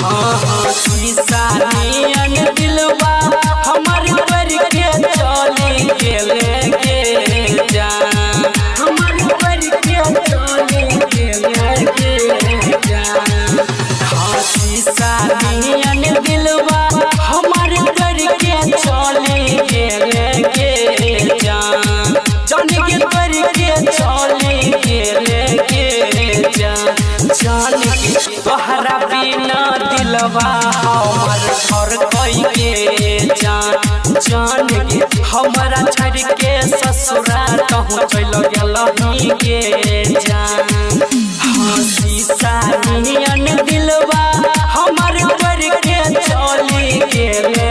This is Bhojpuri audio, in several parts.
हाँ शीशा नियन दिलवा हमर करके चली गेले जान हमर करके चली गेले जान। हाँ शीशा नियन दिलवा हमर करके चली गेले जान जान के करके चली गेले जान के तोहरा बिना दिलवा हमर घर कोई के जान के हमरा छोड़ के ससुरा कहूँ चल गेलही के जान। हाँ शीशा नियन दिलवा हमर करके चली गेले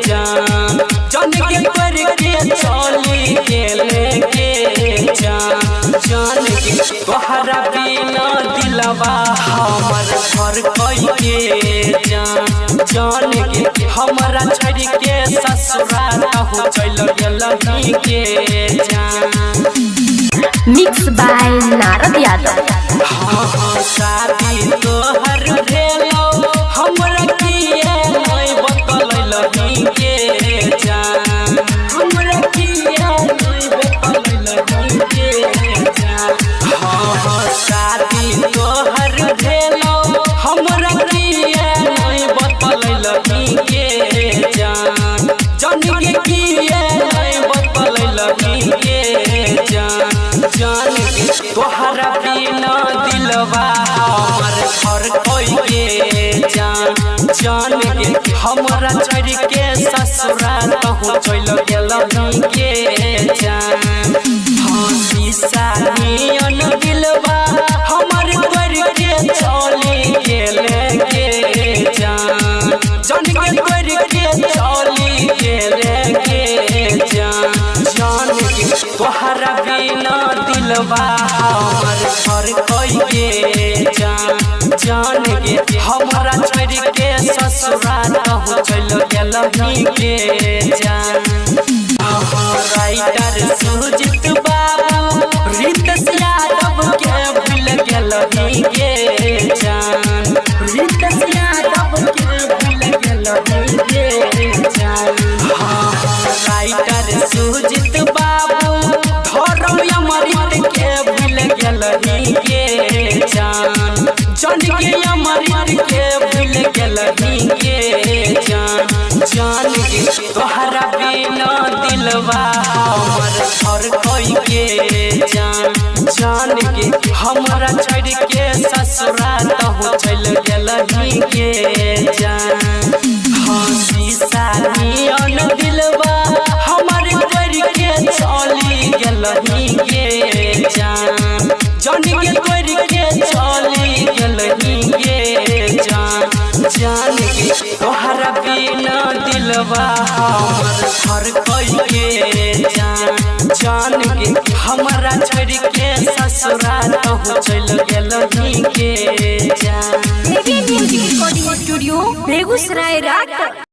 जान जान के करके चली गेले जान के तोहरा बिना दिलवा हमर घर कोई के जान के हमरा छोड़ के ससुरा कहूँ चल गेलही के जान। Mix by Narad Yadav. हाँ शादी तोहर भेलो हमरा किए नहीं बतलही के जान हमरा किए नहीं बतलही के जान। हाँ शादी तोहर भेलो हमरा किए नहीं बतलही के जान जान के किए नहीं बतलही के जान के तोहरा बिना दिलवा हमर घर कोई के जान के हमरा छोड़ के ससुरा कहूँ चल गेलही के जान। हाँ शीशा नियन दिलवा हमर करके चली गेले जान जान के करके चली गेले जान के तोहरा बिना दिलवा हमर घर कोई के जान के हमरा छोड़ के ससुरा कहूँ चल गेलही के जान। राइटर सुजित बाबू रितेश यादव के भूल गेलही के जान रितेश यादव के भूल गेलही के जान। राइटर सुजित बाबू धर्म अमृत के भूल गेलही के जान के अमृत के भूल गेलही के जान के तोहरा बिना दिलवा हमर घर कोई के जान के हमरा छोड़ के ससुरा कहूँ चल गेलही के जान। हाँ शीशा नियन दिलवा हमर करके चली गेलही के जान जान के करके चली गेलही के जान के तोहरा बिना दिलवा हमर घर कोई के जान के हमरा छोड़ के ससुरा कहूँ चल गेलही के जान। म्यूजिक रिकॉर्डिंग स्टूडियो बेगूसराय रात।